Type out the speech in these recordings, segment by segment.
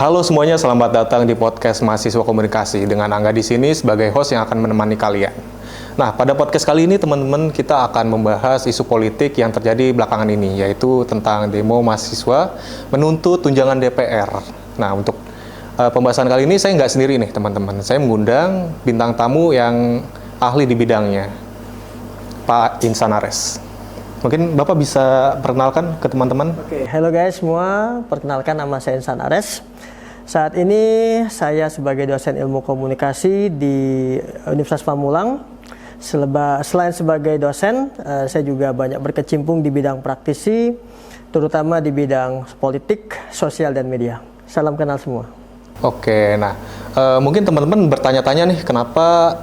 Halo semuanya, selamat datang di podcast Mahasiswa Komunikasi dengan Angga di sini sebagai host yang akan menemani kalian. Nah, pada podcast kali ini teman-teman kita akan membahas isu politik yang terjadi belakangan ini, yaitu tentang demo mahasiswa menuntut tunjangan DPR. Nah, untuk pembahasan kali ini saya nggak sendiri nih teman-teman. Saya mengundang bintang tamu yang ahli di bidangnya, Pak Insan Ares. Mungkin Bapak bisa perkenalkan ke teman-teman? Oke, halo guys semua, perkenalkan nama saya Insan Ares. Saat ini saya sebagai dosen ilmu komunikasi di Universitas Pamulang. Selain sebagai dosen, saya juga banyak berkecimpung di bidang praktisi, terutama di bidang politik, sosial, dan media. Salam kenal semua. Oke, nah mungkin teman-teman bertanya-tanya nih, kenapa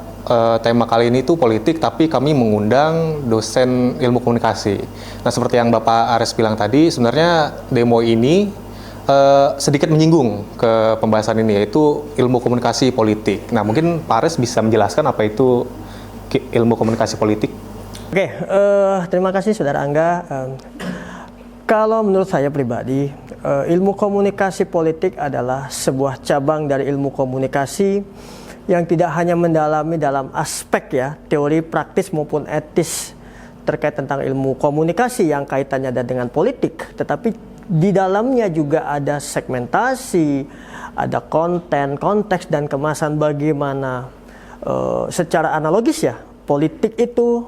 tema kali ini tuh politik, tapi kami mengundang dosen ilmu komunikasi. Nah, seperti yang Bapak Ares bilang tadi, sebenarnya demo ini sedikit menyinggung ke pembahasan ini, yaitu ilmu komunikasi politik. Nah, mungkin Pak Ares bisa menjelaskan apa itu ilmu komunikasi politik? Oke, terima kasih Saudara Angga. Kalau menurut saya pribadi, ilmu komunikasi politik adalah sebuah cabang dari ilmu komunikasi yang tidak hanya mendalami dalam aspek teori praktis maupun etis terkait tentang ilmu komunikasi yang kaitannya ada dengan politik, tetapi di dalamnya juga ada segmentasi, ada konten, konteks, dan kemasan bagaimana secara analogis politik itu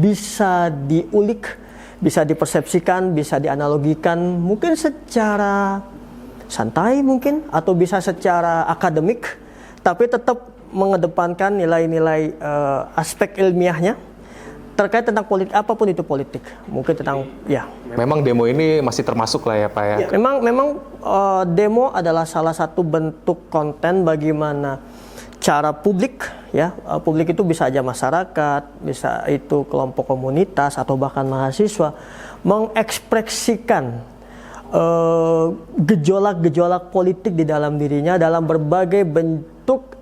bisa diulik, bisa dipersepsikan, bisa dianalogikan, mungkin secara santai mungkin, atau bisa secara akademik, tapi tetap mengedepankan nilai-nilai aspek ilmiahnya terkait tentang politik, apapun itu politik. Mungkin tentang Memang demo ini masih termasuk lah ya Pak ya? Memang demo adalah salah satu bentuk konten bagaimana cara publik publik itu bisa aja masyarakat, bisa itu kelompok komunitas atau bahkan mahasiswa mengekspresikan gejolak-gejolak politik di dalam dirinya dalam berbagai bentuk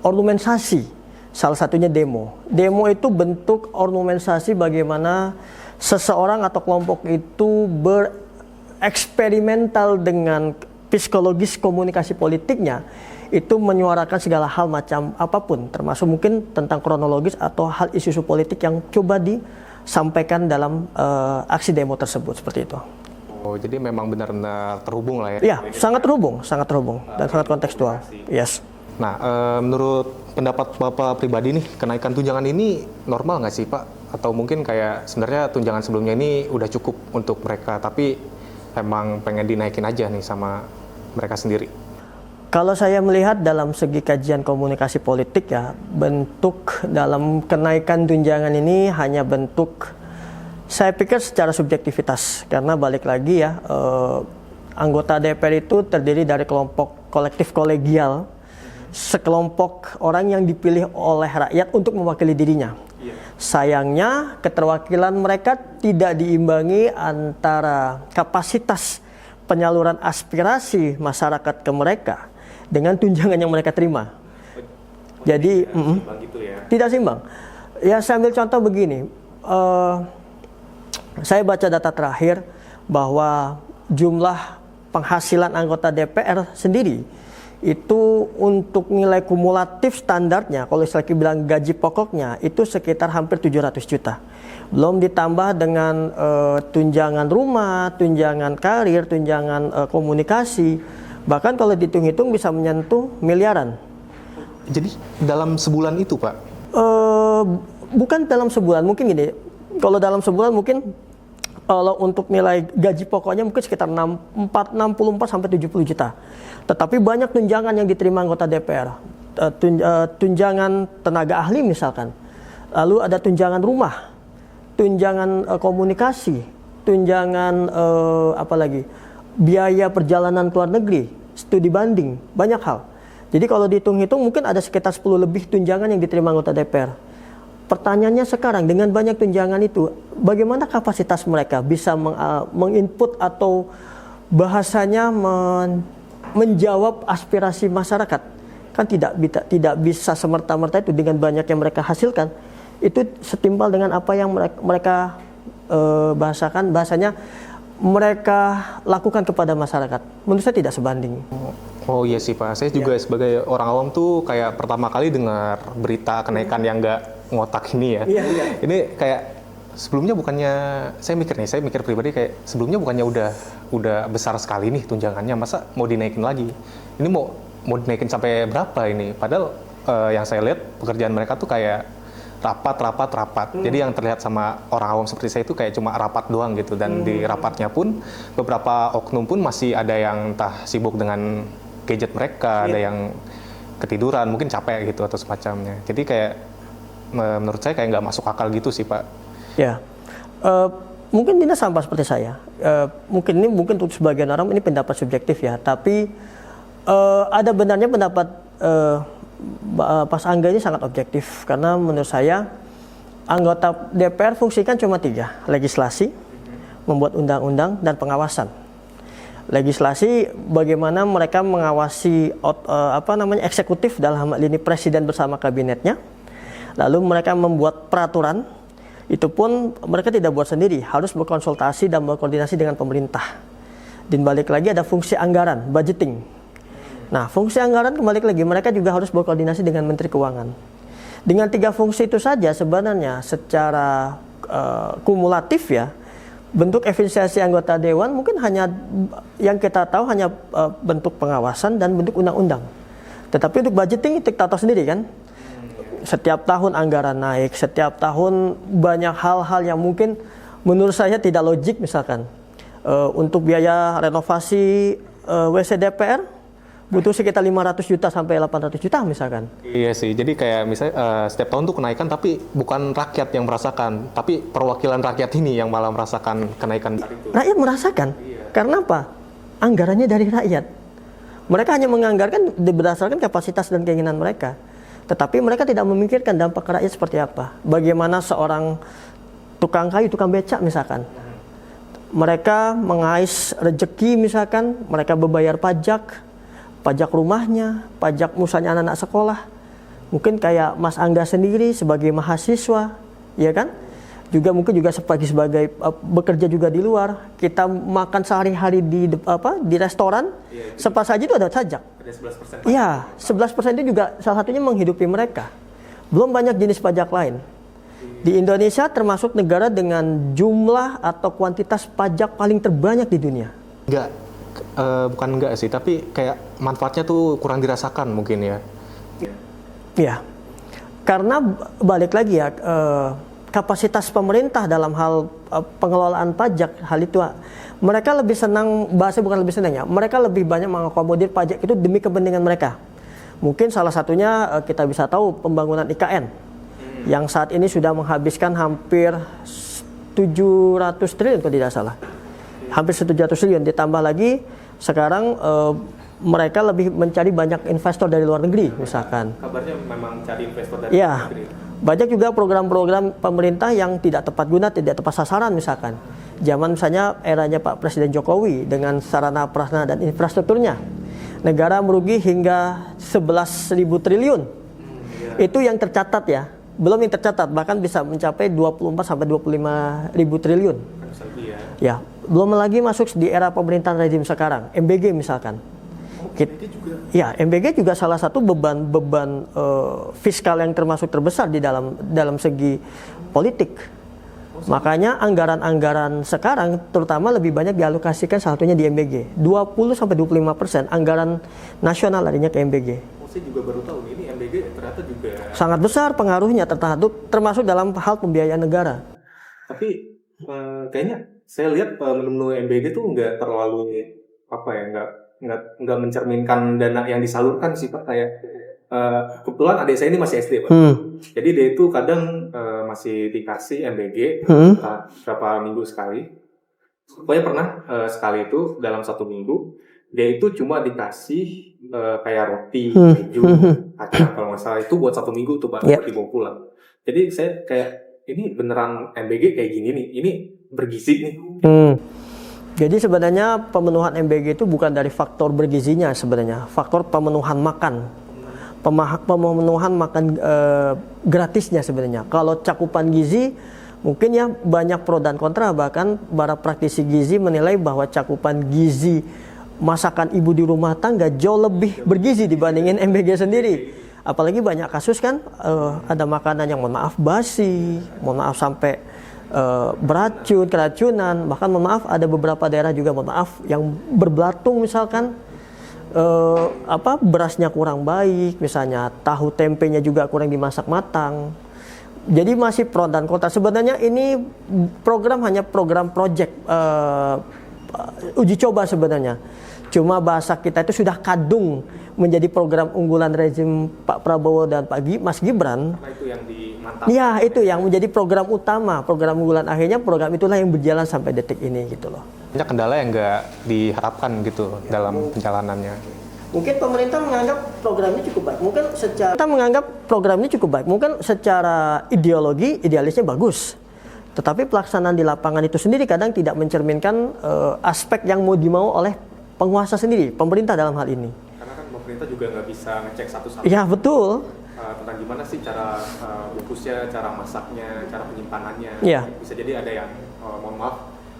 ornamentasi. Salah satunya demo. Demo itu bentuk ornamentasi bagaimana seseorang atau kelompok itu bereksperimental dengan psikologis komunikasi politiknya, itu menyuarakan segala hal macam apapun, termasuk mungkin tentang kronologis atau hal isu-isu politik yang coba disampaikan dalam aksi demo tersebut, seperti itu. Oh, jadi memang benar-benar terhubung lah ya? Iya, sangat terhubung dan sangat kontekstual. Yes. Nah, menurut pendapat Bapak pribadi nih, kenaikan tunjangan ini normal nggak sih Pak? Atau mungkin kayak sebenarnya tunjangan sebelumnya ini udah cukup untuk mereka, tapi emang pengen dinaikin aja nih sama mereka sendiri? Kalau saya melihat dalam segi kajian komunikasi politik bentuk dalam kenaikan tunjangan ini hanya bentuk, saya pikir secara subjektivitas, karena balik lagi anggota DPR itu terdiri dari kelompok kolektif kolegial, sekelompok orang yang dipilih oleh rakyat untuk mewakili dirinya. Sayangnya keterwakilan mereka tidak diimbangi antara kapasitas penyaluran aspirasi masyarakat ke mereka dengan tunjangan yang mereka terima. Jadi tidak seimbang. Ya, saya ambil contoh begini. Saya baca data terakhir bahwa jumlah penghasilan anggota DPR sendiri itu untuk nilai kumulatif standarnya, kalau saya bilang gaji pokoknya, itu sekitar hampir 700 juta. Belum ditambah dengan tunjangan rumah, tunjangan karir, tunjangan komunikasi. Bahkan kalau dihitung-hitung bisa menyentuh miliaran. Jadi dalam sebulan itu Pak? Bukan dalam sebulan, mungkin gini. Kalau dalam sebulan mungkin kalau untuk nilai gaji pokoknya mungkin sekitar 64 sampai 70 juta. Tetapi banyak tunjangan yang diterima anggota DPR. Tunjangan tenaga ahli misalkan. Lalu ada tunjangan rumah, tunjangan komunikasi, tunjangan biaya perjalanan ke luar negeri, studi banding, banyak hal. Jadi kalau dihitung-hitung mungkin ada sekitar 10 lebih tunjangan yang diterima anggota DPR. Pertanyaannya sekarang, dengan banyak tunjangan itu, bagaimana kapasitas mereka bisa menginput atau bahasanya menjawab aspirasi masyarakat? Kan tidak bisa semerta-merta itu dengan banyak yang mereka hasilkan. Itu setimpal dengan apa yang mereka bahasanya mereka lakukan kepada masyarakat, menurut saya tidak sebanding. Oh iya sih Pak, saya juga sebagai orang awam tuh kayak pertama kali dengar berita kenaikan yang nggak ngotak ini ya. Ini kayak sebelumnya bukannya, saya mikir pribadi kayak sebelumnya bukannya udah besar sekali nih tunjangannya, masa mau dinaikin lagi? Ini mau dinaikin sampai berapa ini? Padahal yang saya lihat pekerjaan mereka tuh kayak rapat. Jadi yang terlihat sama orang awam seperti saya itu kayak cuma rapat doang gitu, dan di rapatnya pun beberapa oknum pun masih ada yang entah sibuk dengan gadget mereka, ada yang ketiduran, mungkin capek gitu atau semacamnya. Jadi kayak menurut saya kayak nggak masuk akal gitu sih Pak. Ya, mungkin tidak sama seperti saya. Mungkin untuk sebagian orang ini pendapat subjektif ya, tapi ada benarnya pendapat Pas Angga ini sangat objektif, karena menurut saya anggota DPR fungsikan cuma 3, legislasi, membuat undang-undang, dan pengawasan. Legislasi, bagaimana mereka mengawasi eksekutif, dalam hal ini presiden bersama kabinetnya. Lalu mereka membuat peraturan, itu pun mereka tidak buat sendiri, harus berkonsultasi dan berkoordinasi dengan pemerintah. Dan balik lagi ada fungsi anggaran, budgeting. Nah, fungsi anggaran kembali lagi, mereka juga harus berkoordinasi dengan Menteri Keuangan. Dengan 3 fungsi itu saja sebenarnya secara kumulatif ya, bentuk efisiensi anggota dewan mungkin hanya yang kita tahu hanya bentuk pengawasan dan bentuk undang-undang. Tetapi untuk budgeting kita tahu sendiri kan, setiap tahun anggaran naik, setiap tahun banyak hal-hal yang mungkin menurut saya tidak logik, misalkan untuk biaya renovasi WC DPR butuh sekitar 500 juta sampai 800 juta misalkan. Iya sih, jadi kayak misalnya setiap tahun tuh kenaikan, tapi bukan rakyat yang merasakan, tapi perwakilan rakyat ini yang malah merasakan kenaikan. Rakyat merasakan, karena apa? Anggarannya dari rakyat. Mereka hanya menganggarkan berdasarkan kapasitas dan keinginan mereka, tetapi mereka tidak memikirkan dampak ke rakyat seperti apa. Bagaimana seorang tukang kayu, tukang becak misalkan, mereka mengais rezeki misalkan, mereka berbayar pajak rumahnya, pajak misalnya anak-anak sekolah. Mungkin kayak Mas Angga sendiri sebagai mahasiswa, ya kan? Juga mungkin juga sebagai bekerja juga di luar. Kita makan sehari-hari di restoran, apa saja itu ada pajak. Ada 11%. Iya, 11% itu juga salah satunya menghidupi mereka. Belum banyak jenis pajak lain. Di Indonesia termasuk negara dengan jumlah atau kuantitas pajak paling terbanyak di dunia. Bukan enggak sih, tapi kayak manfaatnya tuh kurang dirasakan mungkin ya. Ya, karena balik lagi ya, kapasitas pemerintah dalam hal pengelolaan pajak, hal itu mereka lebih senang, bahasa bukan lebih senang ya, mereka lebih banyak mengakomodir pajak itu demi kepentingan mereka. Mungkin salah satunya kita bisa tahu pembangunan IKN yang saat ini sudah menghabiskan hampir 700 triliun kalau tidak salah. Hampir 700 triliun, ditambah lagi sekarang mereka lebih mencari banyak investor dari luar negeri misalkan. Kabarnya memang cari investor dari luar negeri. Banyak juga program-program pemerintah yang tidak tepat guna, tidak tepat sasaran misalkan. Zaman misalnya eranya Pak Presiden Jokowi dengan sarana prasarana dan infrastrukturnya, negara merugi hingga 11.000 triliun. Itu yang tercatat ya. Belum yang tercatat, bahkan bisa mencapai 24 sampai 25.000 triliun. Ya, belum lagi masuk di era pemerintahan rezim sekarang, MBG misalkan. Ya, MBG juga salah satu beban fiskal yang termasuk terbesar di dalam segi politik. Makanya anggaran-anggaran sekarang terutama lebih banyak dialokasikan salah satunya di MBG. 20-25% anggaran nasional larinya ke MBG. Saya juga baru tahu ini MBG ternyata juga sangat besar pengaruhnya, termasuk dalam hal pembiayaan negara. Tapi kayaknya saya lihat menu MBG tuh nggak terlalu nggak mencerminkan dana yang disalurkan sih Pak. Kayak kebetulan adik saya ini masih SD Pak. Jadi dia itu kadang masih dikasih MBG berapa minggu sekali. Pokoknya pernah sekali itu dalam 1 minggu dia itu cuma dikasih kayak roti, keju, kacang kalau nggak salah, itu buat 1 minggu tuh Pak, dibawa pulang. Jadi saya kayak ini beneran MBG kayak gini nih, ini bergizi nih. Jadi sebenarnya pemenuhan MBG itu bukan dari faktor bergizinya sebenarnya, faktor pemenuhan makan. Pemenuhan makan gratisnya sebenarnya. Kalau cakupan gizi Mungkin ya banyak pro dan kontra, bahkan para praktisi gizi menilai bahwa cakupan gizi masakan ibu di rumah tangga jauh lebih bergizi dibandingin MBG sendiri. Apalagi banyak kasus kan ada makanan yang mohon maaf basi, mohon maaf sampai beracun, keracunan, bahkan mohon maaf ada beberapa daerah juga mohon maaf yang berbelatung misalkan berasnya kurang baik, misalnya tahu tempenya juga kurang dimasak matang. Jadi masih pro dan kontra. Sebenarnya ini program hanya program project uji coba sebenarnya. Cuma bahasa kita itu sudah kadung menjadi program unggulan rezim Pak Prabowo dan Mas Gibran. Karena itu yang dimantapkan. Ya, itu yang menjadi program utama, program unggulan. Akhirnya program itulah yang berjalan sampai detik ini gitu loh. Banyak kendala yang nggak diharapkan gitu dalam perjalanannya. Mungkin pemerintah menganggap program ini cukup baik. Mungkin secara ideologi, idealisnya bagus. Tetapi pelaksanaan di lapangan itu sendiri kadang tidak mencerminkan aspek yang mau dimau oleh penguasa sendiri, pemerintah dalam hal ini. Karena kan pemerintah juga nggak bisa ngecek satu-satu. Ya, betul. Tentang gimana sih cara bungkusnya, cara masaknya, cara penyimpanannya. Ya. Bisa jadi ada yang, mohon maaf,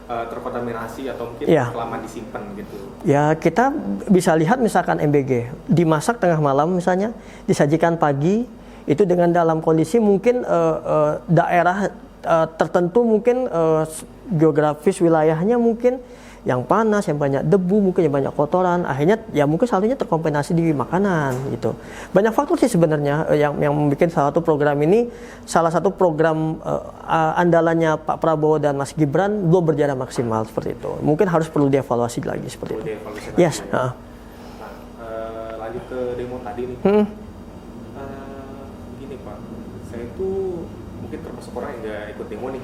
terkontaminasi atau mungkin Ya. kelamaan disimpan gitu. Ya, kita bisa lihat misalkan MBG dimasak tengah malam misalnya, disajikan pagi, itu dengan dalam kondisi mungkin daerah tertentu, mungkin geografis wilayahnya mungkin yang panas, yang banyak debu, mungkin yang banyak kotoran, akhirnya ya mungkin salahnya terkompensasi di makanan gitu. Banyak faktor sih sebenarnya yang membuat salah satu program andalannya Pak Prabowo dan Mas Gibran belum berjalan maksimal seperti itu. Mungkin harus perlu dievaluasi lagi seperti itu. Yes. Nah, lanjut ke demo tadi nih. Gini Pak, saya itu mungkin termasuk orang yang nggak ikut demo nih,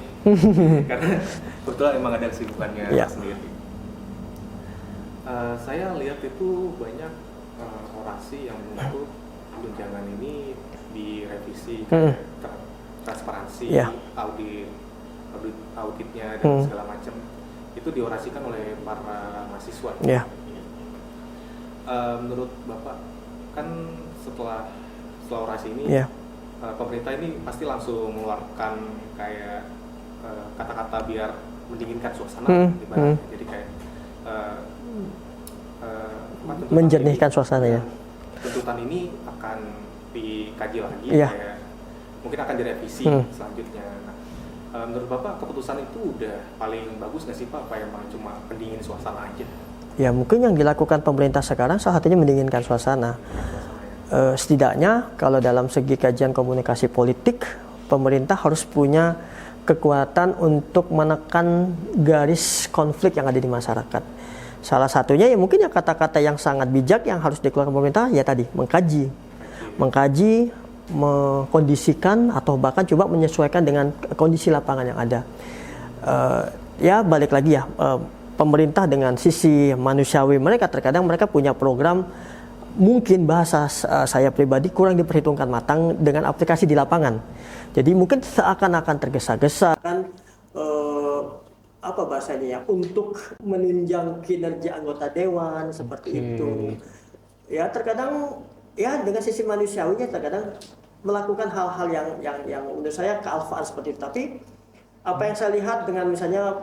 karena kebetulan emang ada kesibukannya sendiri. Saya lihat itu banyak orasi yang menuntut tunjangan ini direvisi, transparansi, auditnya dan segala macam itu diorasikan oleh para mahasiswa. Menurut Bapak, kan setelah orasi ini, pemerintah ini pasti langsung mengeluarkan kayak kata-kata biar mendinginkan suasana, jadi kayak menjernihkan suasana ya. Tuntutan ini akan dikaji lagi, kayak mungkin akan direvisi selanjutnya. Nah, menurut Bapak keputusan itu udah paling bagus nggak sih Pak? Apa emang cuma pendingin suasana aja? Ya mungkin yang dilakukan pemerintah sekarang salah satunya mendinginkan suasana. Setidaknya kalau dalam segi kajian komunikasi politik, pemerintah harus punya kekuatan untuk menekan garis konflik yang ada di masyarakat. Salah satunya ya mungkin ya kata-kata yang sangat bijak yang harus dikeluarkan pemerintah ya tadi mengkaji, mengkondisikan atau bahkan coba menyesuaikan dengan kondisi lapangan yang ada. Ya balik lagi ya, pemerintah dengan sisi manusiawi mereka terkadang mereka punya program mungkin bahasa saya pribadi kurang diperhitungkan matang dengan aplikasi di lapangan. Jadi mungkin seakan-akan tergesa-gesa kan apa bahasanya ya, untuk menunjang kinerja anggota dewan seperti itu. Ya terkadang ya dengan sisi manusiawinya terkadang melakukan hal-hal yang menurut saya kealfaan seperti itu. Tapi apa yang saya lihat dengan misalnya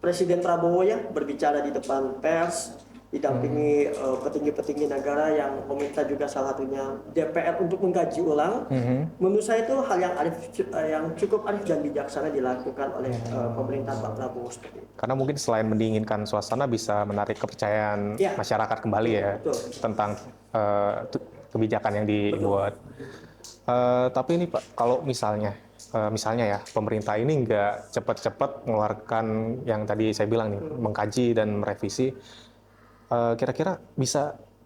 Presiden Prabowo ya berbicara di depan pers, didampingi petinggi-petinggi negara yang meminta juga salah satunya DPR untuk mengkaji ulang. Menurut saya itu hal yang cukup arif dan bijaksana dilakukan oleh pemerintahan Pak Prabowo seperti itu. Karena mungkin selain mendinginkan suasana bisa menarik kepercayaan masyarakat kembali ya, tentang kebijakan yang dibuat. Tapi ini Pak, kalau misalnya ya pemerintah ini nggak cepat-cepat mengeluarkan yang tadi saya bilang nih, mengkaji dan merevisi, kira-kira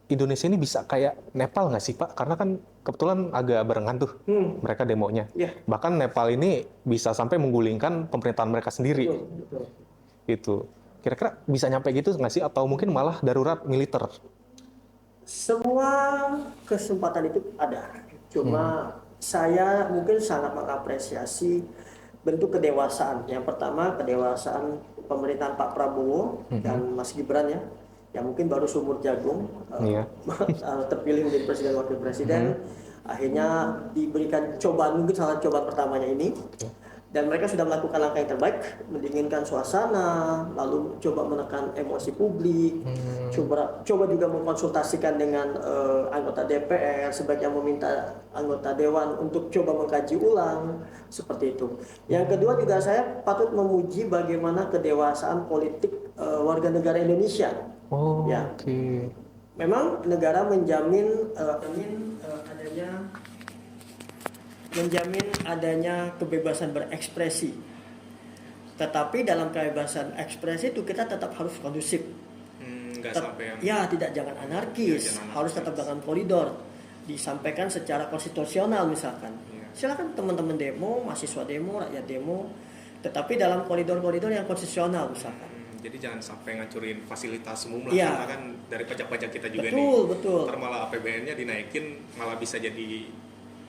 Indonesia ini bisa kayak Nepal nggak sih Pak? Karena kan kebetulan agak barengan tuh mereka demonya. Bahkan Nepal ini bisa sampai menggulingkan pemerintahan mereka sendiri. Gitu. Kira-kira bisa nyampe gitu nggak sih? Atau mungkin malah darurat militer? Semua kesempatan itu ada. Cuma saya mungkin sangat mengapresiasi bentuk kedewasaan. Yang pertama kedewasaan pemerintahan Pak Prabowo dan Mas Gibran ya. Yang mungkin baru sumur jagung terpilih menjadi presiden wakil presiden, akhirnya diberikan cobaan, mungkin salah cobaan pertamanya ini. Dan mereka sudah melakukan langkah yang terbaik, mendinginkan suasana, lalu coba menekan emosi publik, coba juga mengkonsultasikan dengan anggota DPR, sebaiknya meminta anggota dewan untuk coba mengkaji ulang, seperti itu. Yang kedua juga saya patut memuji bagaimana kedewasaan politik warga negara Indonesia. Ya. Oke. Memang negara menjamin adanya kebebasan berekspresi. Tetapi dalam kebebasan ekspresi itu kita tetap harus kondusif. Jangan anarkis, harus tetap dalam koridor. Disampaikan secara konstitusional misalkan. Silakan teman-teman demo, mahasiswa demo, rakyat demo, tetapi dalam koridor-koridor yang konstitusional misalkan. Jadi jangan sampai ngancurin fasilitas umum lah, karena kan dari pajak-pajak kita juga betul. Ntar malah APBN-nya dinaikin, malah bisa jadi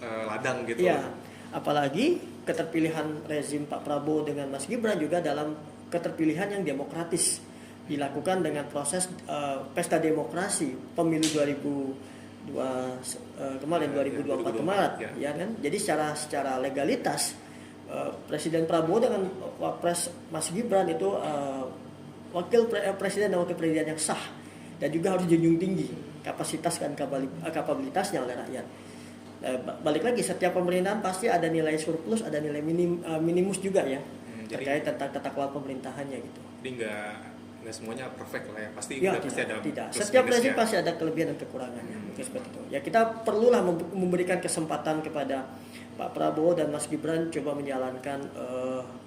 ladang gitu. Iya, apalagi keterpilihan rezim Pak Prabowo dengan Mas Gibran juga dalam keterpilihan yang demokratis, dilakukan dengan proses pesta demokrasi pemilu 2024 kemarin, ya kan? Jadi secara legalitas Presiden Prabowo dengan Mas Gibran itu presiden dan wakil presiden yang sah, dan juga harus dijunjung tinggi kapasitas dan kapabilitasnya oleh rakyat. Balik lagi, setiap pemerintahan pasti ada nilai surplus, ada nilai minimus juga ya, terkait tentang tata kelola pemerintahannya gitu. Jadi nggak semuanya perfect lah ya, pasti ada tidak. Setiap rezim pasti ada kelebihan dan kekurangannya, seperti itu. Ya kita perlulah memberikan kesempatan kepada Pak Prabowo dan Mas Gibran coba menjalankan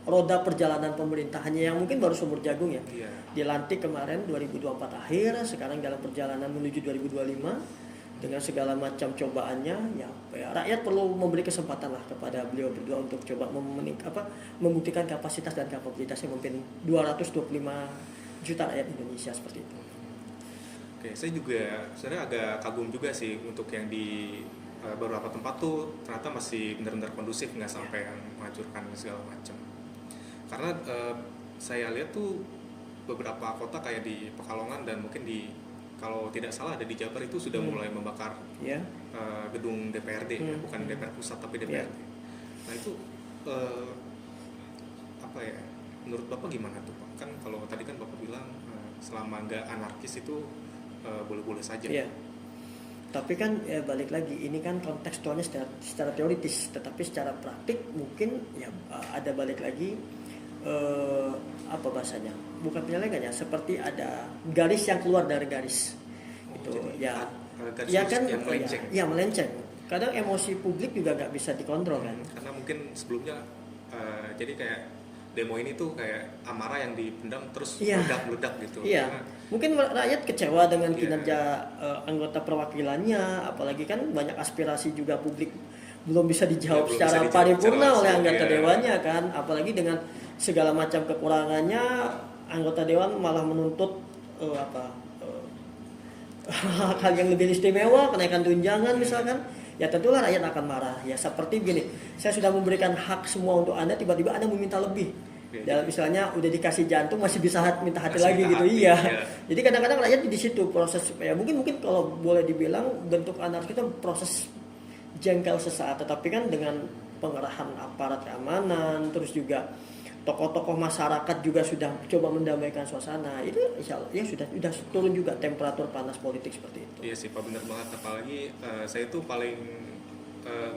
roda perjalanan pemerintahannya yang mungkin baru sumur jagung ya. Dilantik kemarin 2024 akhir, sekarang dalam perjalanan menuju 2025. Dengan segala macam cobaannya, ya rakyat perlu memberi kesempatan lah kepada beliau berdua untuk coba membuktikan kapasitas dan kapabilitasnya mungkin 225 juta rakyat Indonesia seperti itu. Oke, saya juga sebenarnya agak kagum juga sih untuk yang di beberapa tempat tuh ternyata masih benar-benar kondusif, nggak sampai yang menghancurkan segala macam. Karena saya lihat tuh beberapa kota kayak di Pekalongan dan mungkin kalau tidak salah ada di Jabar itu sudah mulai membakar gedung DPRD, bukan DPR pusat tapi DPRD. Nah itu menurut Bapak gimana tuh Pak? Kan kalau tadi kan Bapak bilang selama nggak anarkis itu boleh-boleh saja. Tapi kan balik lagi, ini kan kontekstualnya secara teoritis, tetapi secara praktik mungkin ada balik lagi apa bahasanya, bukan penyelewengan ya, seperti ada garis yang keluar dari garis itu melenceng. Kadang emosi publik juga nggak bisa dikontrol kan, karena mungkin sebelumnya jadi kayak demo ini tuh kayak amarah yang dipendam terus meledak gitu. Mungkin rakyat kecewa dengan kinerja anggota perwakilannya, apalagi kan banyak aspirasi juga publik belum bisa dijawab secara paripurna oleh anggota dewannya kan, apalagi dengan segala macam kekurangannya anggota dewan malah menuntut hal yang lebih istimewa, kenaikan tunjangan misalkan, ya tentulah rakyat akan marah. Ya seperti begini, saya sudah memberikan hak semua untuk Anda, tiba-tiba Anda meminta lebih. Dalam misalnya udah dikasih jantung masih bisa minta hati lagi gitu. Jadi kadang-kadang rakyat di situ proses mungkin kalau boleh dibilang bentuk anarkis itu proses jengkel sesaat, tetapi kan dengan pengerahan aparat keamanan, terus juga tokoh-tokoh masyarakat juga sudah coba mendamaikan suasana, itu insya Allah ya sudah turun juga temperatur panas politik seperti itu. Iya sih Pak, benar banget. Apalagi saya tuh paling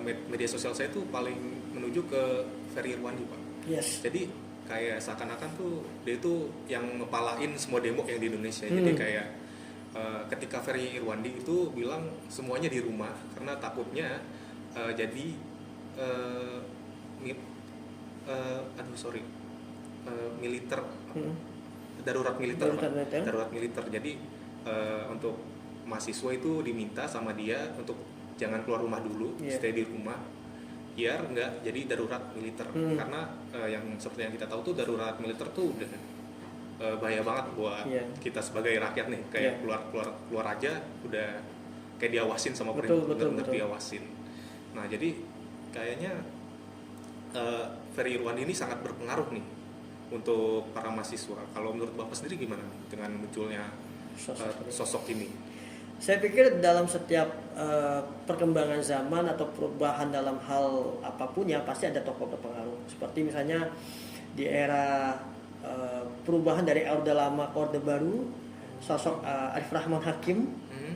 media sosial saya tuh paling menuju ke Ferry Irwandi Pak. Jadi kayak seakan-akan tuh dia tuh yang ngepalain semua demo yang di Indonesia. Jadi kayak ketika Ferry Irwandi itu bilang semuanya di rumah karena takutnya jadi militer, darurat militer. Jadi untuk mahasiswa itu diminta sama dia untuk jangan keluar rumah dulu, stay di rumah, biar nggak jadi darurat militer. Karena yang seperti yang kita tahu tuh darurat militer tuh udah bahaya banget buat kita sebagai rakyat nih, kayak keluar aja udah kayak diawasin sama pemerintah, benar-benar diawasin. Nah jadi kayaknya Ferry Irwandi ini sangat berpengaruh nih untuk para mahasiswa. Kalau menurut Bapak sendiri gimana nih dengan munculnya sosok ini? Saya pikir dalam setiap perkembangan zaman atau perubahan dalam hal apapun ya pasti ada tokoh berpengaruh. Seperti misalnya di era perubahan dari Orde Lama ke Orde Baru, sosok Arif Rahman Hakim,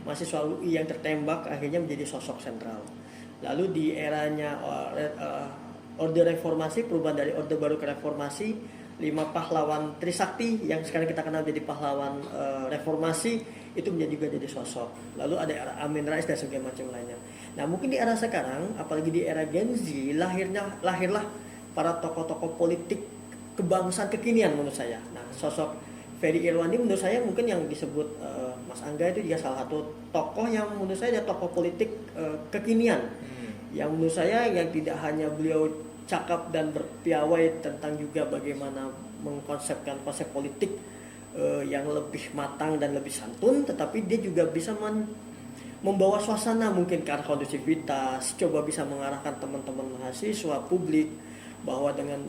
mahasiswa UI yang tertembak akhirnya menjadi sosok sentral. Lalu di eranya Orde Reformasi, perubahan dari Orde Baru ke Reformasi, 5 pahlawan Trisakti yang sekarang kita kenal jadi pahlawan reformasi itu menjadi juga jadi sosok. Lalu ada era Amin Rais dan segala macam lainnya. Nah mungkin di era sekarang, apalagi di era Gen Z, lahirlah para tokoh-tokoh politik kebangsaan kekinian menurut saya. Nah sosok Ferry Irwandi menurut saya mungkin yang disebut Mas Angga itu juga salah satu tokoh yang menurut saya tokoh politik kekinian. Yang menurut saya yang tidak hanya beliau cakap dan berpiawai tentang juga bagaimana mengkonsepkan konsep politik yang lebih matang dan lebih santun, tetapi dia juga bisa membawa suasana mungkin ke arah kondusivitas, coba bisa mengarahkan teman-teman mahasiswa, publik bahwa dengan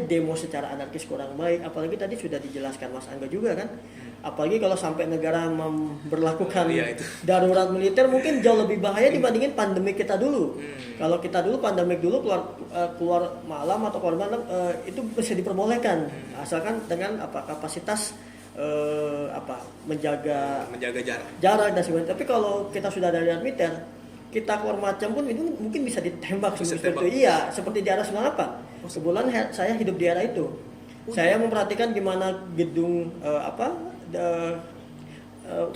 demo secara anarkis kurang baik, apalagi tadi sudah dijelaskan Mas Angga juga kan, apalagi kalau sampai negara memberlakukan darurat militer mungkin jauh lebih bahaya dibandingin pandemik kita dulu. Kalau kita dulu pandemik dulu keluar malam atau keluar malam itu bisa diperbolehkan asalkan dengan kapasitas menjaga jarak dan sebagainya. Tapi kalau kita sudah darurat militer, kita keluar macam pun itu mungkin bisa ditembak seperti itu. Iya, seperti di era 98. Kebetulan saya hidup di era itu. Saya memperhatikan gimana gedung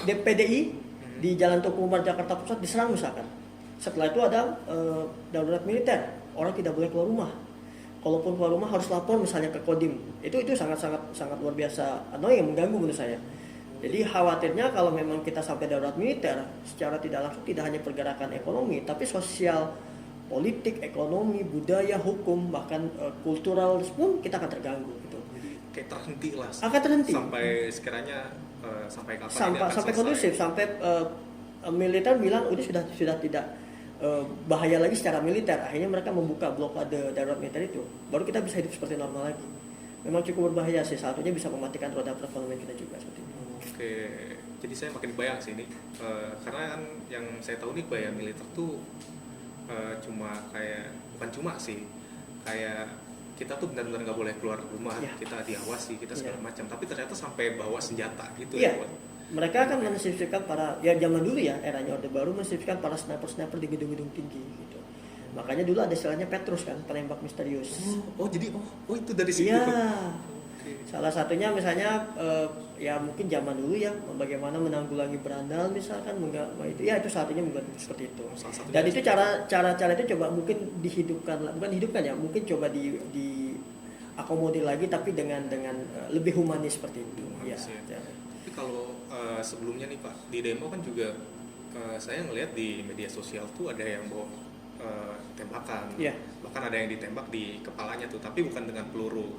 DPDI di Jalan Tuku Umar Jakarta Pusat diserang misalkan. Setelah itu ada darurat militer, orang tidak boleh keluar rumah. Kalaupun keluar rumah harus lapor misalnya ke Kodim. Itu sangat luar biasa yang mengganggu menurut saya. Jadi khawatirnya kalau memang kita sampai darurat militer, secara tidak langsung tidak hanya pergerakan ekonomi, tapi sosial, politik, ekonomi, budaya, hukum, bahkan kultural pun kita akan terganggu gitu. Jadi kayak terhenti lah. Akan terhenti. Sampai sekiranya sampai kapan ini akan sampai kondusif, sampai militer bilang sudah tidak bahaya lagi secara militer. Akhirnya mereka membuka blokade darurat militer itu. Baru kita bisa hidup seperti normal lagi. Memang cukup berbahaya sih. Satunya bisa mematikan roda perekonomian kita juga seperti itu. Oke, jadi saya makin bayang sih ini, karena kan yang saya tahu nih bahaya militer tuh bukan cuma sih, kayak kita tuh benar-benar nggak boleh keluar rumah, kita diawasi, kita segala macam, tapi ternyata sampai bawa senjata gitu ya. Mereka akan mensifkan para, zaman dulu ya, eranya Orde Baru mensifkan para sniper di gedung-gedung tinggi gitu. Makanya dulu ada istilahnya Petrus kan, penembak misterius. Jadi itu dari situ. Iya. Salah satunya misalnya mungkin zaman dulu ya bagaimana menanggulangi berandal misalkan itu satunya seperti itu. Dan itu cara itu coba mungkin mungkin coba di akomodir lagi tapi dengan lebih humanis seperti itu. Tapi kalau sebelumnya nih Pak, di demo kan juga saya ngelihat di media sosial tuh ada yang bawa tembakan, bahkan ada yang ditembak di kepalanya tuh, tapi bukan dengan peluru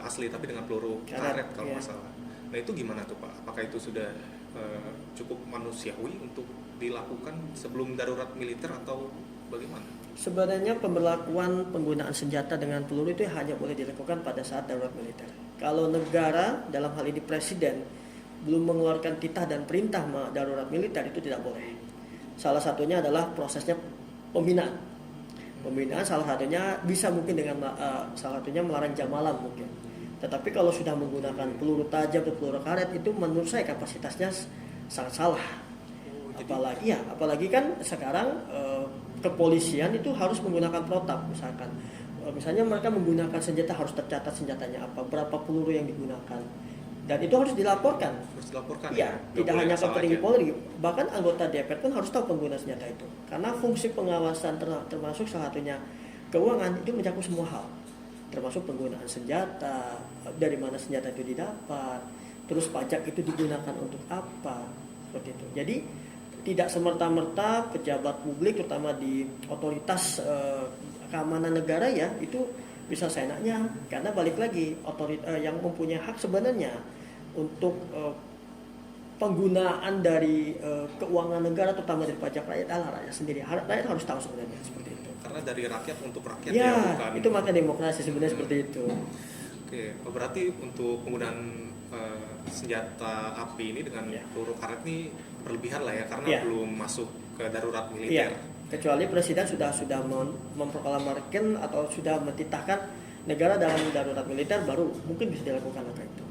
asli, tapi dengan peluru karet kalau nggak salah. Nah itu gimana tuh Pak? Apakah itu sudah cukup manusiawi untuk dilakukan sebelum darurat militer atau bagaimana? Sebenarnya pemberlakuan penggunaan senjata dengan peluru itu hanya boleh dilakukan pada saat darurat militer. Kalau negara, dalam hal ini presiden, belum mengeluarkan titah dan perintah darurat militer itu tidak boleh. Salah satunya adalah prosesnya pembinaan salah satunya bisa mungkin dengan salah satunya melarang jam malam mungkin. Tetapi kalau sudah menggunakan peluru tajam atau peluru karet itu menurut saya kapasitasnya sangat salah. Apalagi kan sekarang kepolisian itu harus menggunakan protap misalkan. Misalnya mereka menggunakan senjata harus tercatat senjatanya apa, berapa peluru yang digunakan. Dan itu harus dilaporkan. Iya, tidak hanya ke petinggi Polri, bahkan anggota DPR pun harus tahu pengguna senjata itu. Karena fungsi pengawasan termasuk salah satunya keuangan itu mencakup semua hal, termasuk penggunaan senjata, dari mana senjata itu didapat, terus pajak itu digunakan untuk apa, seperti itu. Jadi tidak semerta-merta pejabat publik, terutama di otoritas keamanan negara itu bisa seenaknya, karena balik lagi yang mempunyai hak sebenarnya untuk penggunaan dari keuangan negara terutama dari pajak rakyat adalah rakyat sendiri. Rakyat harus tahu sebenarnya seperti itu. Karena dari rakyat untuk rakyat bukan. Itu makna demokrasi sebenarnya seperti itu. Oke, berarti untuk penggunaan senjata api ini dengan peluru karet ini berlebihan lah ya, karena belum masuk ke darurat militer. Kecuali presiden sudah memproklamarkan atau sudah mentitahkan negara dalam darurat militer, baru mungkin bisa dilakukan langkah itu.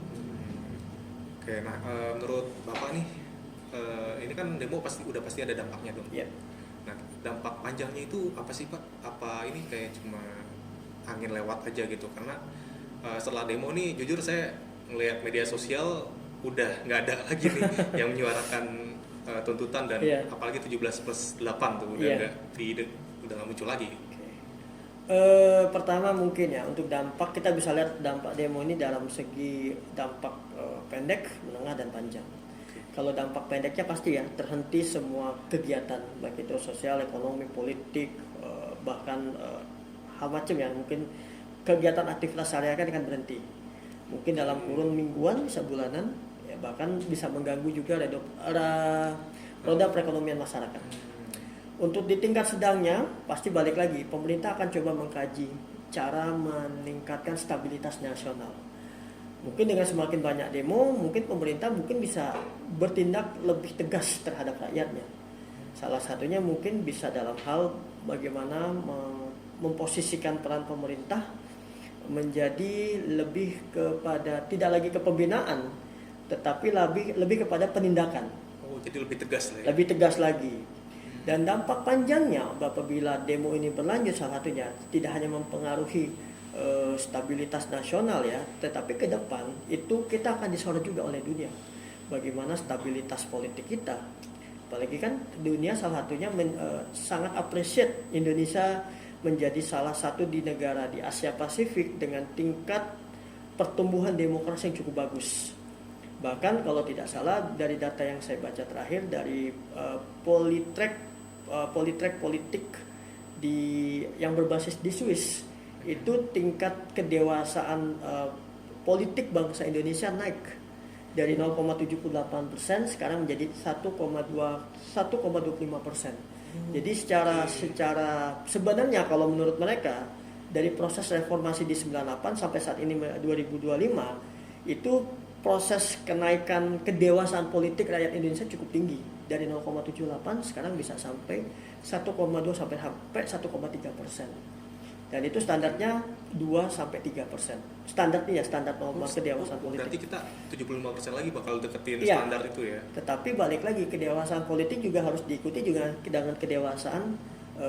Oke, nah menurut Bapak nih, ini kan demo udah pasti ada dampaknya dong. Nah, dampak panjangnya itu apa sih Pak? Apa ini kayak cuma angin lewat aja gitu? Karena setelah demo nih, jujur saya ngelihat media sosial udah nggak ada lagi nih yang menyuarakan tuntutan dan apalagi 17+8 tuh udah nggak muncul lagi. Pertama mungkin ya, untuk dampak kita bisa lihat dampak demo ini dalam segi dampak pendek, menengah, dan panjang. Kalau dampak pendeknya pasti ya, terhenti semua kegiatan baik itu sosial, ekonomi, politik, bahkan hal macam ya, mungkin kegiatan aktivitas sehari-hari kan berhenti. Mungkin dalam kurun mingguan, bisa bulanan, ya bahkan bisa mengganggu juga roda perekonomian masyarakat. Untuk di tingkat sedangnya, pasti balik lagi, pemerintah akan coba mengkaji cara meningkatkan stabilitas nasional. Mungkin dengan semakin banyak demo, mungkin pemerintah bisa bertindak lebih tegas terhadap rakyatnya. Salah satunya mungkin bisa dalam hal bagaimana memposisikan peran pemerintah menjadi lebih kepada, tidak lagi kepembinaan, tetapi lebih kepada penindakan. Oh, jadi lebih tegas lah ya? Lebih tegas lagi. Dan dampak panjangnya apabila demo ini berlanjut, salah satunya tidak hanya mempengaruhi stabilitas nasional ya, tetapi ke depan itu kita akan disorot juga oleh dunia. Bagaimana stabilitas politik kita? Apalagi kan dunia salah satunya sangat appreciate Indonesia menjadi salah satu di negara di Asia Pasifik dengan tingkat pertumbuhan demokrasi yang cukup bagus. Bahkan kalau tidak salah dari data yang saya baca terakhir dari Polytrack politik yang berbasis di Swiss, itu tingkat kedewasaan politik bangsa Indonesia naik dari 0,78% sekarang menjadi 1,25%. Jadi secara sebenarnya kalau menurut mereka dari proses reformasi di 98 sampai saat ini 2025 itu proses kenaikan kedewasaan politik rakyat Indonesia cukup tinggi, dari 0,78 sekarang bisa sampai 1,2 sampai 1,3%. Dan itu standarnya 2-3%. Standarnya ya, standar normal kedewasaan politik. Berarti kita 75% lagi bakal deketin standar itu ya. Tetapi balik lagi, kedewasaan politik juga harus diikuti juga dengan kedewasaan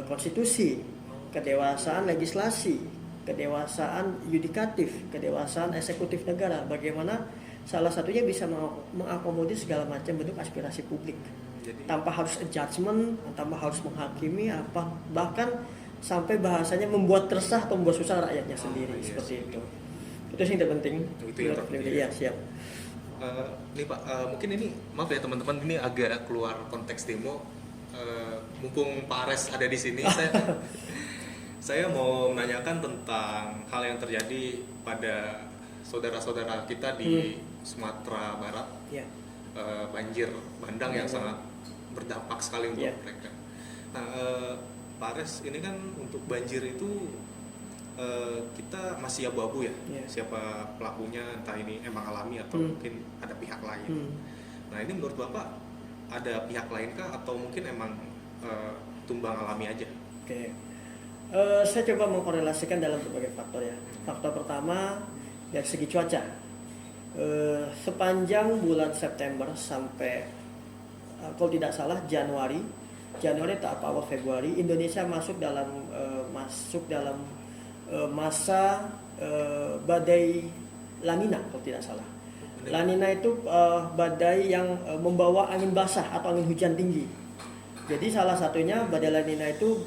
konstitusi, kedewasaan legislasi, kedewasaan yudikatif, kedewasaan eksekutif negara. Bagaimana salah satunya bisa mengakomodir segala macam bentuk aspirasi publik. Jadi, tanpa harus adjustment, tanpa harus menghakimi bahkan sampai bahasanya membuat resah atau membuat susah rakyatnya sendiri, seperti itu. Itu sih yang terpenting. Itu yang terpenting. Iya, siap. Nih Pak, mungkin ini maaf ya teman-teman, ini agak keluar konteks demo. Mumpung Pak Ares ada di sini, saya mau menanyakan tentang hal yang terjadi pada saudara-saudara kita di Sumatera Barat. Banjir bandang yang sangat berdampak sekali untuk mereka. Nah, Pak Ares, ini kan untuk banjir itu kita masih abu-abu ya, siapa pelakunya, entah ini emang alami atau mungkin ada pihak lain. Nah, ini menurut Bapak ada pihak lain kah atau mungkin emang tumbang alami aja? Saya coba mengkorelasikan dalam berbagai faktor ya. Faktor pertama dari segi cuaca. Sepanjang bulan September sampai kalau tidak salah Januari atau awal Februari, Indonesia masuk dalam masa badai La Nina kalau tidak salah. La Nina itu badai yang membawa angin basah atau angin hujan tinggi. Jadi salah satunya badai La Nina itu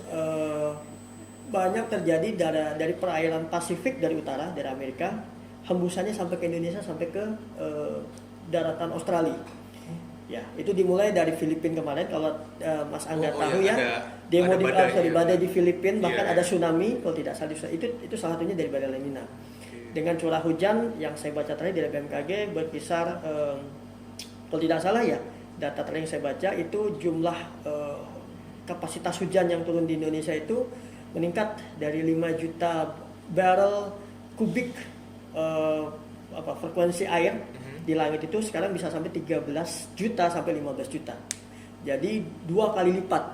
banyak terjadi dari perairan Pasifik dari utara, dari Amerika, hembusannya sampai ke Indonesia, sampai ke daratan Australia. Ya, itu dimulai dari Filipina kemarin, kalau Mas Angga tahu ya, demo di badai di Filipina, bahkan ada tsunami kalau tidak salah. Itu salah satunya dari badai La Nina. Dengan curah hujan yang saya baca tadi dari BMKG berkisar kalau tidak salah ya, data terakhir yang saya baca itu jumlah kapasitas hujan yang turun di Indonesia itu meningkat dari 5 juta barrel kubik frekuensi air di langit itu sekarang bisa sampai 13 juta sampai 15 juta. Jadi 2 kali lipat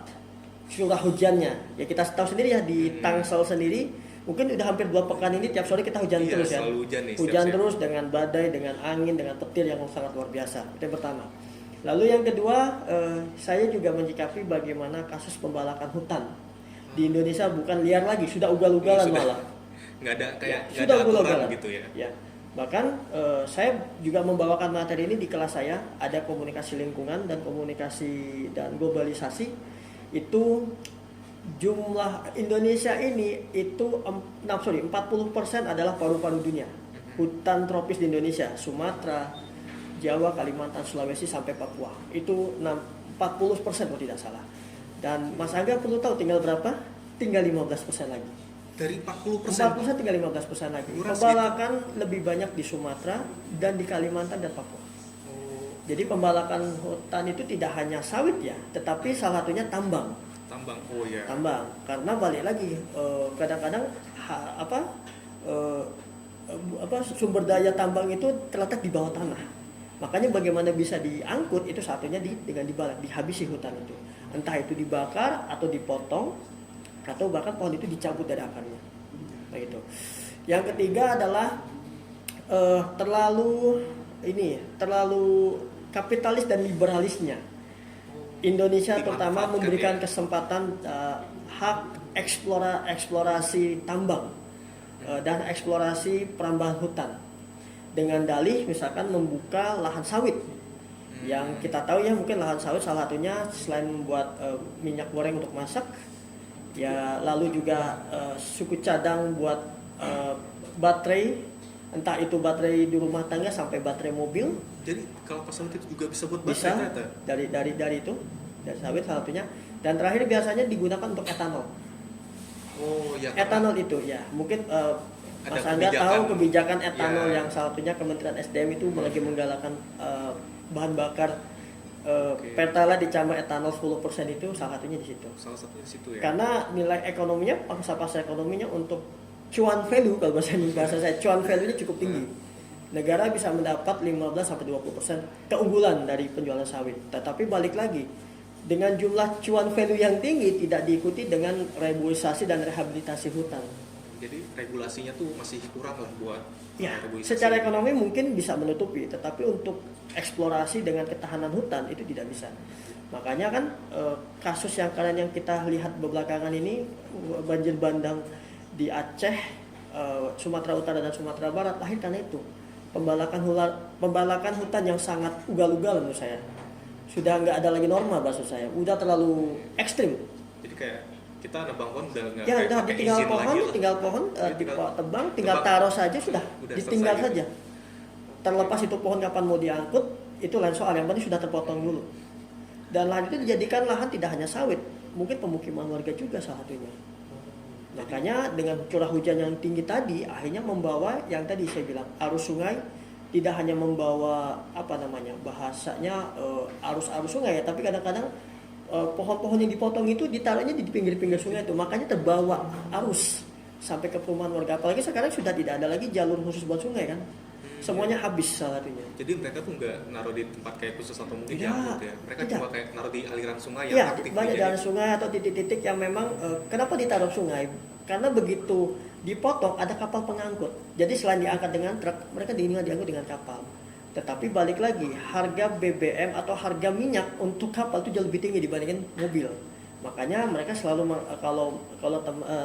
curah hujannya. Ya kita tahu sendiri ya di Tangsel sendiri mungkin udah hampir 2 pekan ini tiap sore kita hujan terus ya. Hujan terus dengan badai, dengan angin, dengan petir yang sangat luar biasa. Itu yang pertama. Lalu yang kedua, saya juga menyikapi bagaimana kasus pembalakan hutan di Indonesia bukan liar lagi, sudah ugal-ugalan malah. Nggak ada kayak ya, sudah aturan gitu ya. Ya. Bahkan saya juga membawakan materi ini di kelas saya, ada komunikasi lingkungan dan komunikasi dan globalisasi. Itu jumlah Indonesia ini itu 40% adalah paru-paru dunia. Hutan tropis di Indonesia, Sumatera, Jawa, Kalimantan, Sulawesi sampai Papua. Itu 40% kalau tidak salah. Dan Mas Angga perlu tahu tinggal berapa? Tinggal 15% lagi. Dari 40%? 40% tinggal 15% lagi. Pembalakan lebih banyak di Sumatera dan di Kalimantan dan Papua. Jadi pembalakan hutan itu tidak hanya sawit ya, tetapi salah satunya tambang. Tambang, oh ya. Tambang, karena balik lagi kadang-kadang sumber daya tambang itu terletak di bawah tanah. Makanya bagaimana bisa diangkut itu satunya dengan dihabisi hutan itu. Entah itu dibakar atau dipotong atau bahkan pohon itu dicabut dari akarnya. Begitu. Yang ketiga adalah terlalu kapitalis dan liberalisnya. Indonesia terutama memberikan kesempatan hak eksplorasi tambang dan eksplorasi perambahan hutan dengan dalih misalkan membuka lahan sawit yang kita tahu ya, mungkin lahan sawit salah satunya selain membuat minyak goreng untuk masak ya, lalu juga suku cadang buat baterai, entah itu baterai di rumah tangga sampai baterai mobil. Jadi kalau sawit itu juga bisa buat baterai? Bisa, dari itu, dari sawit salah satunya. Dan terakhir biasanya digunakan untuk etanol. Oh ya. Etanol itu ya, mungkin Mas Angga tahu kebijakan etanol yang salah satunya Kementerian SDM itu lagi menggalakkan bahan bakar Pertalite dicampur etanol 10% itu salah satunya di situ. Salah satunya di situ ya. Karena nilai ekonominya, pasar ekonominya untuk cuan value, kalau bahasa saya cuan value-nya cukup tinggi. Negara bisa mendapat 15-20% keunggulan dari penjualan sawit. Tetapi balik lagi, dengan jumlah cuan value yang tinggi tidak diikuti dengan reboisasi dan rehabilitasi hutan. Jadi regulasinya tuh masih kurang lah buat ya, secara ekonomi mungkin bisa menutupi, tetapi untuk eksplorasi dengan ketahanan hutan itu tidak bisa. Makanya kan kasus yang kalian yang kita lihat belakangan ini, banjir bandang di Aceh, Sumatera Utara dan Sumatera Barat lahir karena itu. Pembalakan hutan yang sangat ugal-ugal menurut saya. Sudah nggak ada lagi norma bahasa saya, udah terlalu ekstrim. Jadi kayak kita nebang pohon udah nggak tinggal pohon tebang, tinggal taruh saja sudah ditinggal saja. Terlepas itu pohon kapan mau diangkut itu lain soal, yang penting sudah terpotong dulu. Dan lahan itu dijadikan lahan tidak hanya sawit, mungkin pemukiman warga juga salah satunya. Makanya dengan curah hujan yang tinggi tadi akhirnya membawa yang tadi saya bilang arus sungai tidak hanya membawa bahasanya arus sungai ya, tapi kadang-kadang pohon-pohon yang dipotong itu ditaruhnya di pinggir-pinggir sungai itu, makanya terbawa arus sampai ke perumahan warga. Apalagi sekarang sudah tidak ada lagi jalur khusus buat sungai kan, semuanya habis salah satunya. Jadi mereka tuh nggak naruh di tempat kayak khusus atau mungkin diangkut ya, mereka cuma kayak naruh di aliran sungai yang aktif. Banyak di aliran sungai atau titik-titik yang memang kenapa ditaruh sungai? Karena begitu dipotong ada kapal pengangkut. Jadi selain diangkat dengan truk, mereka diangkut dengan kapal. Tetapi balik lagi, harga BBM atau harga minyak untuk kapal itu jauh lebih tinggi dibandingkan mobil. Makanya mereka selalu kalau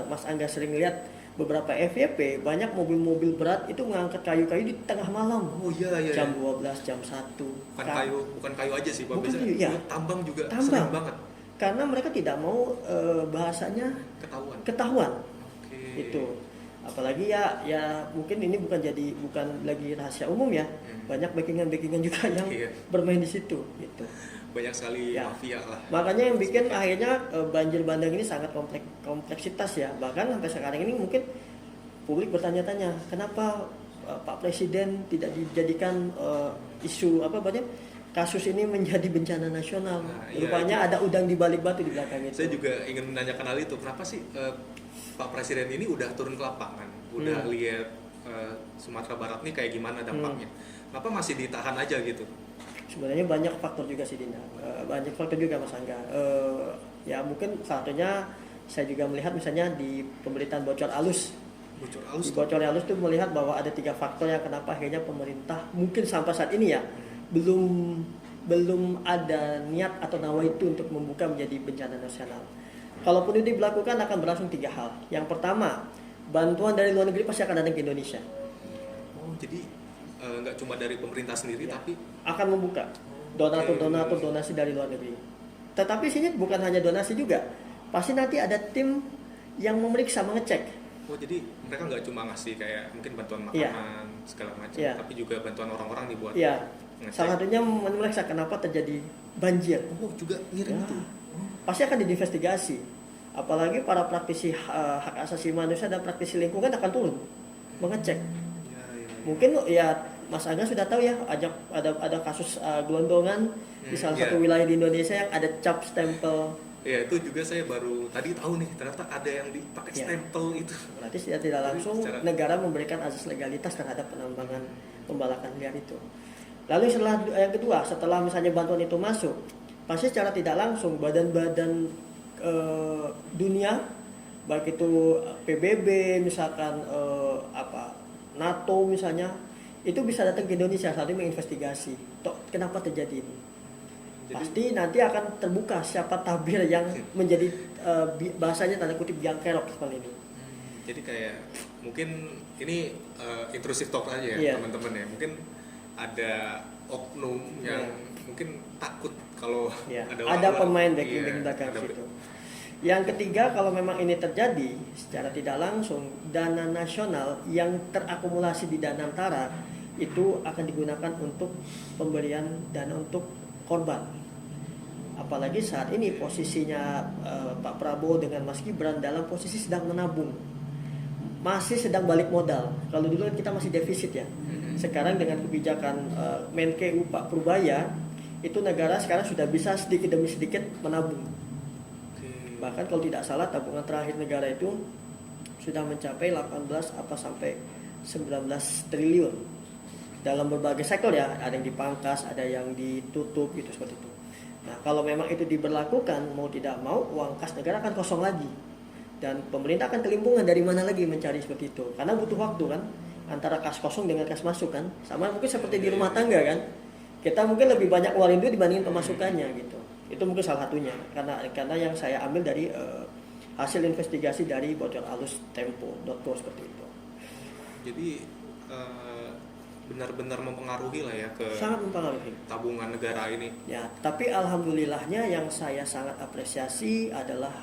Mas Angga sering lihat beberapa FYP, banyak mobil-mobil berat itu mengangkat kayu-kayu di tengah malam. Oh iya. Jam 12, jam 1. Bukan kayu aja sih, Pak. Biasanya tambang juga sering banget. Karena mereka tidak mau bahasanya ketahuan. Okay. Itu. Apalagi ya mungkin ini bukan lagi rahasia umum ya. Banyak backingan juga yang bermain di situ gitu. Banyak sekali mafia lah. Makanya yang bikin akhirnya banjir bandang ini sangat kompleksitas ya. Bahkan sampai sekarang ini mungkin publik bertanya-tanya, kenapa Pak Presiden tidak dijadikan isu kasus ini menjadi bencana nasional. Rupanya ada udang di balik batu di belakang itu. Saya juga ingin menanyakan hal itu. Kenapa sih Pak Presiden ini udah turun ke lapangan, udah lihat Sumatera Barat nih kayak gimana dampaknya. apa masih ditahan aja gitu? Sebenarnya banyak faktor juga sih Dina, banyak faktor juga Mas Angga. Ya mungkin satunya saya juga melihat misalnya di pemberitaan bocor alus. Di bocor alus itu melihat bahwa ada 3 faktor yang kenapa akhirnya pemerintah mungkin sampai saat ini ya belum ada niat atau nawaitu untuk membuka menjadi bencana nasional. Kalaupun itu dilakukan akan berlangsung 3 hal. Yang pertama, bantuan dari luar negeri pasti akan datang ke Indonesia. Oh, jadi nggak cuma dari pemerintah sendiri Ya, tapi akan membuka donatur donasi dari luar negeri. Tetapi sini bukan hanya donasi juga, pasti nanti ada tim yang memeriksa, mengecek. oh jadi mereka nggak cuma ngasih kayak mungkin bantuan makanan Iya. segala macam, Iya. tapi juga bantuan orang-orang nih buat Ya, ngecek. salah satunya memeriksa kenapa terjadi banjir. Oh juga ngirim Ya, itu. pasti akan diinvestigasi. Apalagi para praktisi hak asasi manusia dan praktisi lingkungan akan turun mengecek. Ya, ya, ya. Mungkin ya Mas Angga sudah tahu ya, ada kasus gelondongan di salah satu wilayah di Indonesia yang ada cap stempel. Ya itu juga saya baru tadi tahu nih, ternyata ada yang dipakai Ya. stempel itu. Berarti secara tidak langsung Secara- negara memberikan azas legalitas terhadap penambangan pembalakan liar itu. Lalu setelah yang kedua, setelah misalnya bantuan itu masuk, pasti secara tidak langsung badan-badan dunia, baik itu PBB misalkan NATO misalnya, itu bisa datang ke Indonesia saat ini menginvestigasi kenapa terjadi ini. Jadi- Pasti nanti akan terbuka siapa tabir yang menjadi bahasanya tanda kutip biang kerok seperti ini. Jadi kayak mungkin ini intrusive talk aja ya Iya. teman-teman ya. Mungkin ada oknum yang mungkin takut kalau Ya, ada ada orang- pemain iya, backing di belakang ada- situ. Yang ketiga, kalau memang ini terjadi secara tidak langsung, dana nasional yang terakumulasi di Danantara itu akan digunakan untuk pemberian dana untuk korban. Apalagi saat ini posisinya Pak Prabowo dengan Mas Gibran dalam posisi sedang menabung, masih sedang balik modal. Kalau dulu kan kita masih defisit ya. Sekarang dengan kebijakan Menkeu Pak Purbaya, itu negara sekarang sudah bisa sedikit demi sedikit menabung. Oke. Bahkan kalau tidak salah tabungan terakhir negara itu sudah mencapai 18 sampai 19 triliun dalam berbagai sektor ya, ada yang dipangkas, ada yang ditutup gitu seperti itu. Nah, kalau memang itu diberlakukan mau tidak mau uang kas negara akan kosong lagi. Dan pemerintah akan kelimpungan dari mana lagi mencari seperti itu. Karena butuh waktu kan antara kas kosong dengan kas masuk kan. Sama mungkin seperti di rumah tangga kan. Kita mungkin lebih banyak ngeluarin duit dibandingin pemasukannya gitu. Itu mungkin salah satunya karena yang saya ambil dari hasil investigasi dari bocor alus tempo.co seperti itu. Jadi benar-benar mempengaruhi lah ya ke Sangat mempengaruhi. tabungan negara ini. Ya, tapi alhamdulillahnya yang saya sangat apresiasi adalah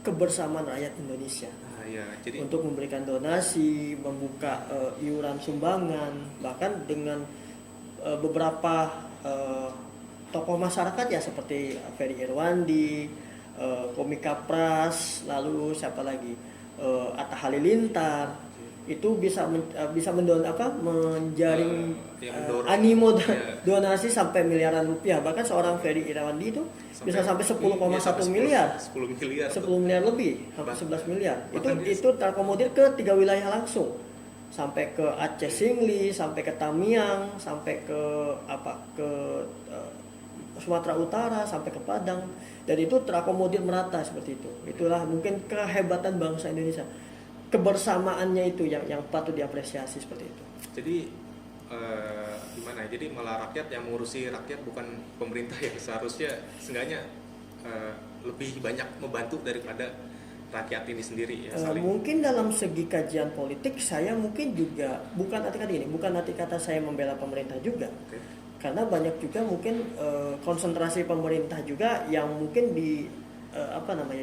kebersamaan rakyat Indonesia. Nah, ya, jadi Untuk memberikan donasi, membuka iuran sumbangan, bahkan dengan beberapa tokoh masyarakat ya seperti Ferry Irwandi, Komika Pras, lalu siapa lagi, Atta Halilintar, itu bisa menjaring yang mendorong, animo ya. donasi sampai miliaran rupiah. Bahkan seorang Ferry Irwandi itu bisa sampai 10,1 sampai 10 miliar. 10 miliar. 10 miliar lebih, hampir 11 miliar. Bahkan Itu terakomodir ke 3 wilayah langsung. Sampai ke Aceh Singli, sampai ke Tamiang, sampai ke Sumatera Utara, sampai ke Padang. Dan itu terakomodir merata seperti itu. Itulah mungkin kehebatan bangsa Indonesia. Kebersamaannya itu yang patut diapresiasi seperti itu. Jadi gimana ya? Jadi malah rakyat yang mengurusi rakyat, bukan pemerintah yang seharusnya seenggaknya lebih banyak membantu daripada rakyat ini sendiri ya saling. Mungkin dalam segi kajian politik saya mungkin juga bukan arti kata saya membela pemerintah juga. Oke. Karena banyak juga mungkin konsentrasi pemerintah juga yang mungkin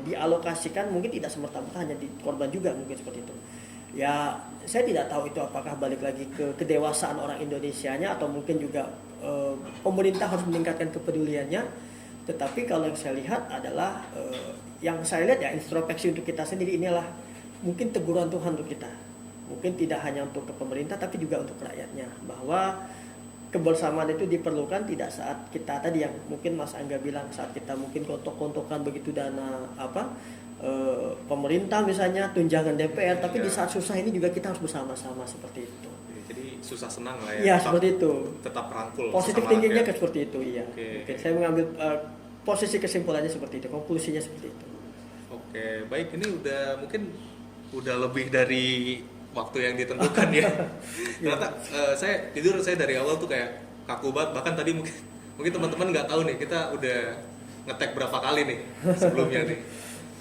dialokasikan mungkin tidak semerta-merta hanya di korban juga mungkin seperti itu. Ya, saya tidak tahu itu apakah balik lagi ke kedewasaan orang Indonesianya atau mungkin juga pemerintah harus meningkatkan kepeduliannya. Tetapi kalau yang saya lihat adalah yang saya lihat ya introspeksi untuk kita sendiri inilah mungkin teguran Tuhan untuk kita. Mungkin tidak hanya untuk ke pemerintah tapi juga untuk rakyatnya, bahwa kebersamaan itu diperlukan tidak saat kita tadi yang mungkin Mas Angga bilang saat kita mungkin kontok-kontokan begitu dana pemerintah misalnya tunjangan DPR, tapi di saat susah ini juga kita harus bersama-sama seperti itu. Jadi susah senang lah ya. Iya, seperti itu. Tetap rangkul. Positif sesama thinkingnya rakyat. seperti itu, iya. Oke. Oke, saya mengambil posisi kesimpulannya seperti itu, konklusinya seperti itu. Oke, baik, ini udah lebih dari waktu yang ditentukan ya. Ternyata saya dari awal tuh kayak kaku banget, bahkan tadi mungkin teman-teman nggak tahu nih kita udah ngetek berapa kali nih sebelumnya nih.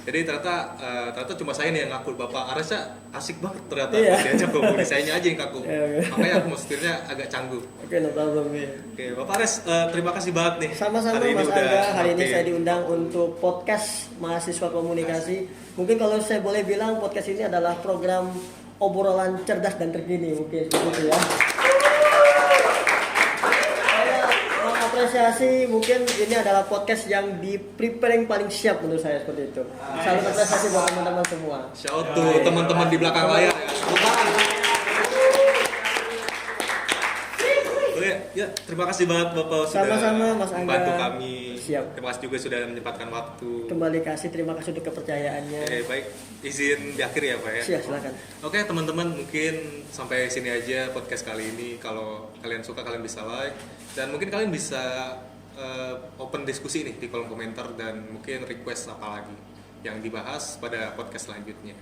Jadi ternyata cuma saya nih yang ngaku. Bapak Aresnya asik banget ternyata diajak ngomong, sayanya aja yang kaku. Makanya aku setirnya agak canggung. Oke, no problem. Oke, Bapak Ares, terima kasih banget nih. Sama-sama Hari ini Mas udah Angga, hari ini mampir. saya diundang untuk podcast Mahasiswa Komunikasi. Mungkin kalau saya boleh bilang podcast ini adalah program obrolan cerdas dan terkini, mungkin seperti itu ya. Saya mengapresiasi mungkin ini adalah podcast yang di preparing paling siap menurut saya seperti itu. Salut apresiasi buat teman-teman semua. Shout out to teman-teman di belakang layar ya. Oke, ya terima kasih banget Bapak sudah Sama-sama, Mas Angga. membantu kami. Siap. Terima kasih juga sudah menyempatkan waktu. Kembali kasih terima kasih untuk kepercayaannya. Oke, baik. Izin di akhir ya Pak ya. Silakan. Oke teman-teman, mungkin sampai sini aja podcast kali ini. Kalau kalian suka kalian bisa like, dan mungkin kalian bisa open diskusi nih di kolom komentar, dan mungkin request apa lagi yang dibahas pada podcast selanjutnya.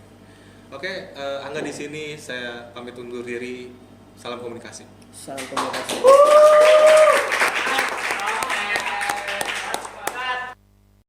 Oke, Angga di sini, saya pamit undur diri. Salam komunikasi. Salam komunikasi.